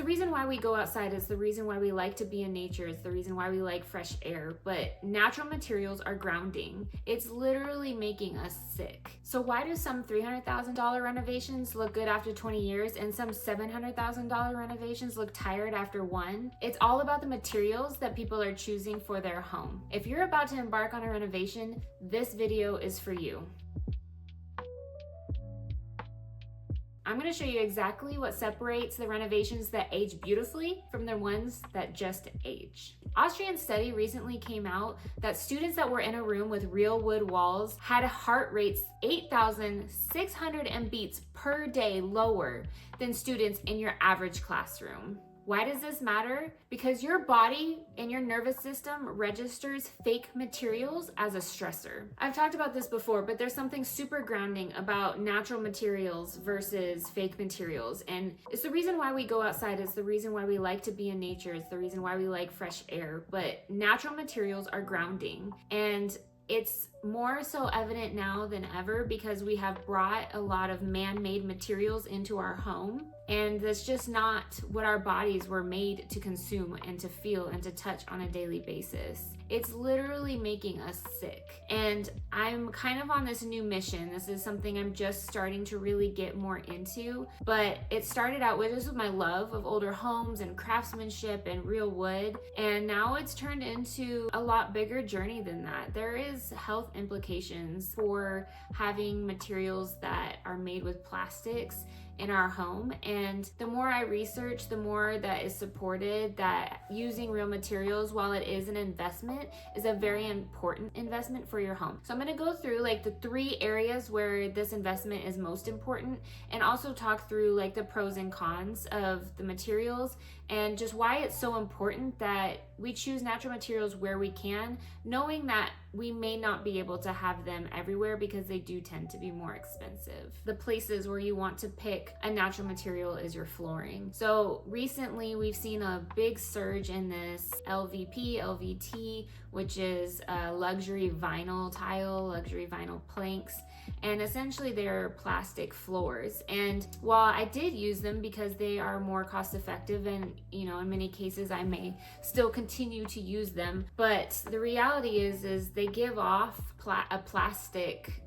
the reason why we go outside. It's the reason why we like to be in nature. It's the reason why we like fresh air. But natural materials are grounding. It's literally making us sick. So why do some $300,000 renovations look good after 20 years and some $700,000 renovations look tired after one? It's all about the materials that people are choosing for their home. If you're about to embark on a renovation, this video is for you. I'm going to show you exactly what separates the renovations that age beautifully from the ones that just age. Austrian study recently came out that students that were in a room with real wood walls had heart rates 8,600 beats per day lower than students in your average classroom. Why does this matter? Because your body and your nervous system registers fake materials as a stressor. I've talked about this before, but there's something super grounding about natural materials versus fake materials. And it's the reason why we go outside. It's the reason why we like to be in nature. It's the reason why we like fresh air. But natural materials are grounding. And it's more so evident now than ever because we have brought a lot of man-made materials into our home, and that's just not what our bodies were made to consume and to feel and to touch on a daily basis. It's literally making us sick. And I'm kind of on this new mission. This is something I'm just starting to really get more into, but it started out with just my love of older homes and craftsmanship and real wood, and now it's turned into a lot bigger journey than that. There is health implications for having materials that are made with plastics in our home, and the more I research, the more that is supported that using real materials, while it is an investment, is a very important investment for your home. So I'm going to go through like the 3 areas where this investment is most important, and also talk through like the pros and cons of the materials and just why it's so important that we choose natural materials where we can, knowing that we may not be able to have them everywhere because they do tend to be more expensive. The places where you want to pick a natural material is your flooring. So recently we've seen a big surge in this LVT, which is a luxury vinyl tile, luxury vinyl planks. And essentially they're plastic floors. And while I did use them because they are more cost effective, and in many cases I may still continue to use them, but the reality is they give off a plastic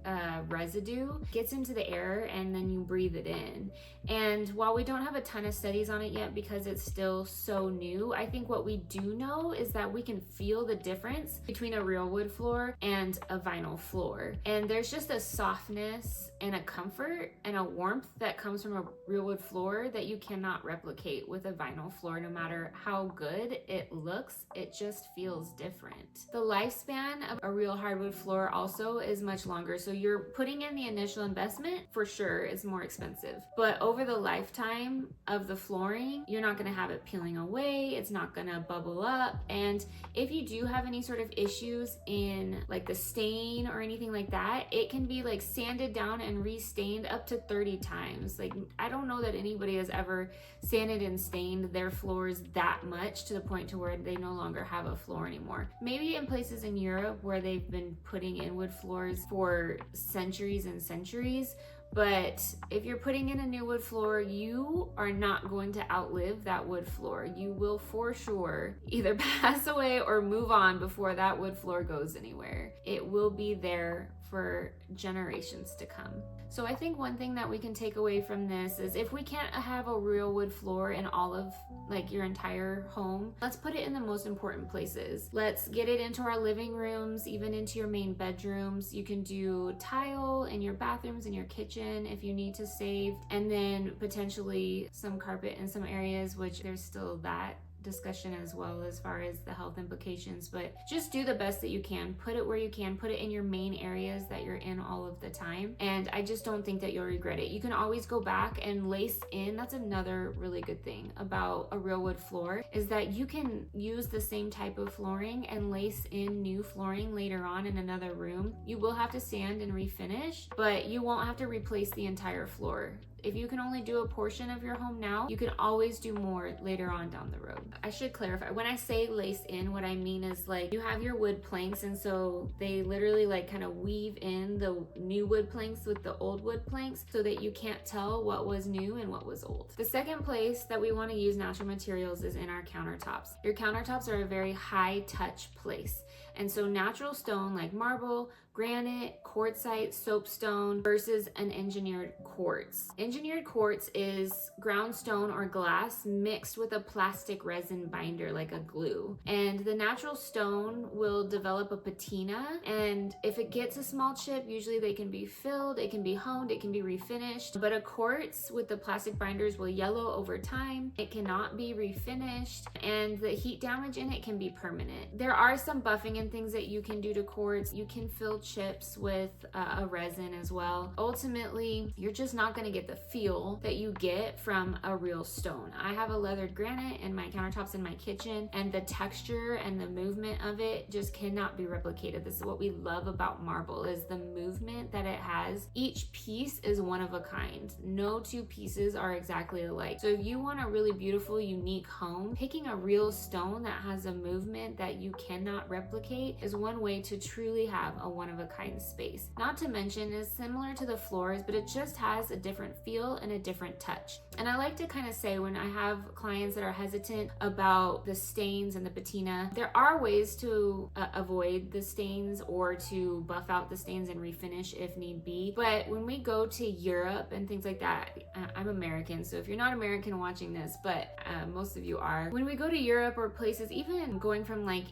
residue, gets into the air, and then you breathe it in. And while we don't have a ton of studies on it yet because it's still so new, I think what we do know is that we can feel the difference between a real wood floor and a vinyl floor. And there's just a softness and a comfort and a warmth that comes from a real wood floor that you cannot replicate with a vinyl floor. No matter how good it looks, it just feels different. The lifespan of a real hardwood floor also is much longer. So you're putting in the initial investment, for sure, it's more expensive. But over the lifetime of the flooring, you're not gonna have it peeling away, it's not gonna bubble up. And if you do have any sort of issues in like the stain or anything like that, it can be like sanded down and restained up to 30 times. Like, I don't know that anybody has ever sanded and stained their floors that much to the point to where they no longer have a floor anymore. Maybe in places in Europe where they've been putting in wood floors for centuries and centuries, but if you're putting in a new wood floor, you are not going to outlive that wood floor. You will for sure either pass away or move on before that wood floor goes anywhere. It will be there for generations to come. So I think one thing that we can take away from this is if we can't have a real wood floor in all of like your entire home, let's put it in the most important places. Let's get it into our living rooms, even into your main bedrooms. You can do tile in your bathrooms and your kitchen if you need to save, and then potentially some carpet in some areas, which there's still that discussion as well as far as the health implications, but just do the best that you can. Put it where you can, put it in your main areas that you're in all of the time, and I just don't think that you'll regret it. You can always go back and lace in. That's another really good thing about a real wood floor, is that you can use the same type of flooring and lace in new flooring later on in another room. You will have to sand and refinish, but you won't have to replace the entire floor. If you can only do a portion of your home now, you can always do more later on down the road. I should clarify, when I say lace in, what I mean is like you have your wood planks, and so they literally like kind of weave in the new wood planks with the old wood planks so that you can't tell what was new and what was old. The second place that we want to use natural materials is in our countertops. Your countertops are a very high touch place. And so natural stone like marble, granite, quartzite, soapstone versus an engineered quartz. Engineered quartz is ground stone or glass mixed with a plastic resin binder like a glue. And the natural stone will develop a patina, and if it gets a small chip, usually they can be filled, it can be honed, it can be refinished. But a quartz with the plastic binders will yellow over time, it cannot be refinished, and the heat damage in it can be permanent. There are some buffing and things that you can do to quartz. You can fill chips with a resin as well. Ultimately, you're just not going to get the feel that you get from a real stone. I have a leathered granite in my countertops in my kitchen, and the texture and the movement of it just cannot be replicated. This is what we love about marble, is the movement that it has. Each piece is one of a kind. No two pieces are exactly alike. So if you want a really beautiful, unique home, picking a real stone that has a movement that you cannot replicate is one way to truly have a one-of-a-kind space. Not to mention, it's similar to the floors, but it just has a different feel and a different touch. And I like to kind of say, when I have clients that are hesitant about the stains and the patina, there are ways to avoid the stains or to buff out the stains and refinish if need be. But when we go to Europe and things like that, I'm American, so if you're not American watching this, but most of you are, when we go to Europe or places, even going from like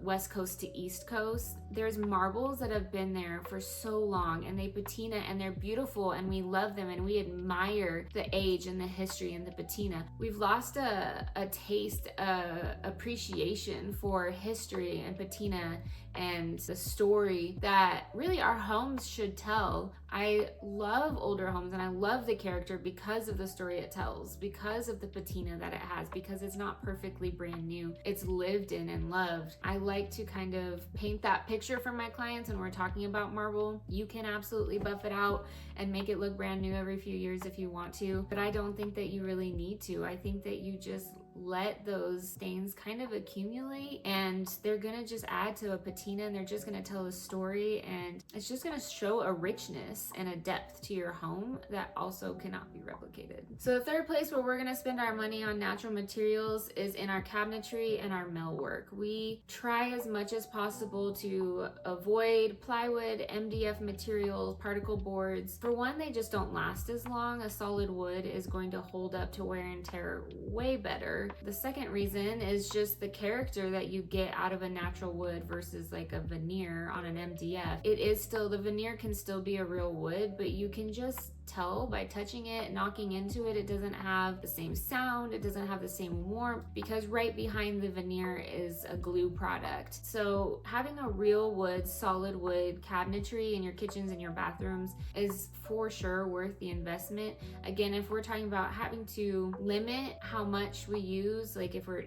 West Coast to East Coast, there's marbles that have been there for so long, and they patina and they're beautiful, and we love them and we admire the age and the history and the patina. We've lost a taste, appreciation for history and patina and the story that really our homes should tell. I love older homes and I love the character because of the story it tells, because of the patina that it has, because it's not perfectly brand new. It's lived in and loved. I like to kind of paint that picture for my clients when we're talking about marble. You can absolutely buff it out and make it look brand new every few years if you want to, but I don't think that you really need to. I think that you just let those stains kind of accumulate, and they're gonna just add to a patina, and they're just gonna tell a story, and it's just gonna show a richness and a depth to your home that also cannot be replicated. So the third place where we're gonna spend our money on natural materials is in our cabinetry and our millwork. We try as much as possible to avoid plywood, MDF materials, particle boards. For one, they just don't last as long. A solid wood is going to hold up to wear and tear way better. The second reason is just the character that you get out of a natural wood versus like a veneer on an MDF. It is still, the veneer can still be a real wood, but you can just tell by touching it, knocking into it, it doesn't have the same sound, it doesn't have the same warmth, because right behind the veneer is a glue product. So having a real wood, solid wood cabinetry in your kitchens and your bathrooms is for sure worth the investment. Again, if we're talking about having to limit how much we use, like if we're,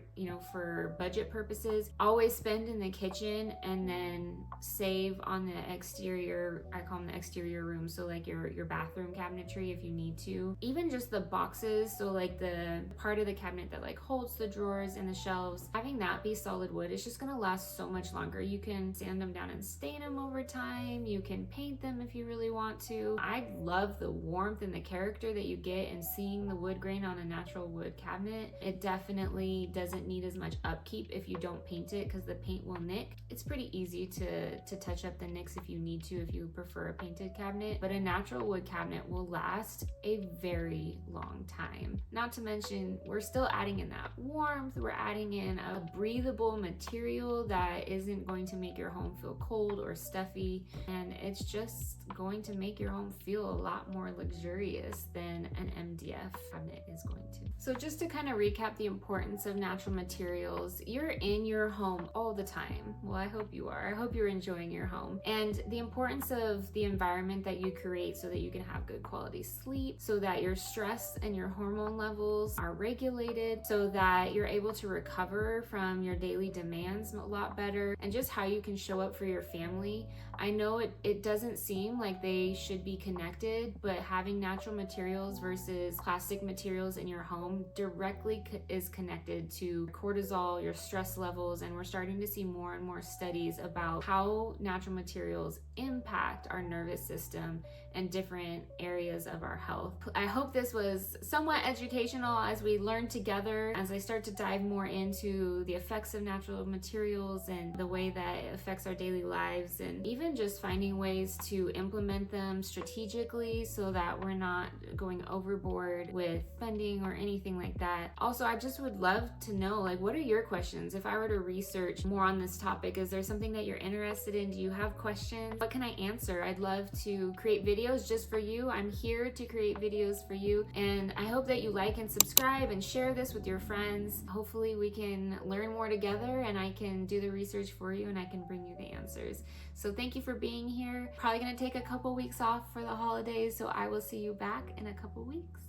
for budget purposes, always spend in the kitchen and then save on the exterior. I call them the exterior rooms, so like your bathroom cabinetry if you need to. Even just the boxes, so like the part of the cabinet that like holds the drawers and the shelves, having that be solid wood, it's just gonna last so much longer. You can sand them down and stain them over time. You can paint them if you really want to. I love the warmth and the character that you get in seeing the wood grain on a natural wood cabinet. It definitely doesn't need as much upkeep if you don't paint it, because the paint will nick. It's pretty easy to touch up the nicks if you need to, if you prefer a painted cabinet, but a natural wood cabinet will last a very long time. Not to mention, we're still adding in that warmth, we're adding in a breathable material that isn't going to make your home feel cold or stuffy, and it's just going to make your home feel a lot more luxurious than an MDF cabinet is going to. So just to kind of recap the importance of natural materials, you're in your home all the time. Well, I hope you are. I hope you're enjoying your home. And the importance of the environment that you create so that you can have good quality sleep, so that your stress and your hormone levels are regulated, so that you're able to recover from your daily demands a lot better, and just how you can show up for your family. I know it doesn't seem like they should be connected, but having natural materials versus plastic materials in your home directly is connected to cortisol, your stress levels, and we're starting to see more and more studies about how natural materials impact our nervous system and different areas of our health. I hope this was somewhat educational as we learn together, as I start to dive more into the effects of natural materials and the way that it affects our daily lives, and even just finding ways to implement them strategically so that we're not going overboard with spending or anything like that. Also, I just would love to know, like, what are your questions? If I were to research more on this topic, is there something that you're interested in? Do you have questions? What can I answer? I'd love to create videos just for you. I'm here to create videos for you, and I hope that you like and subscribe and share this with your friends. Hopefully we can learn more together, and I can do the research for you, and I can bring you the answers. So thank you for being here. Probably gonna take a couple weeks off for the holidays, so I will see you back in a couple weeks.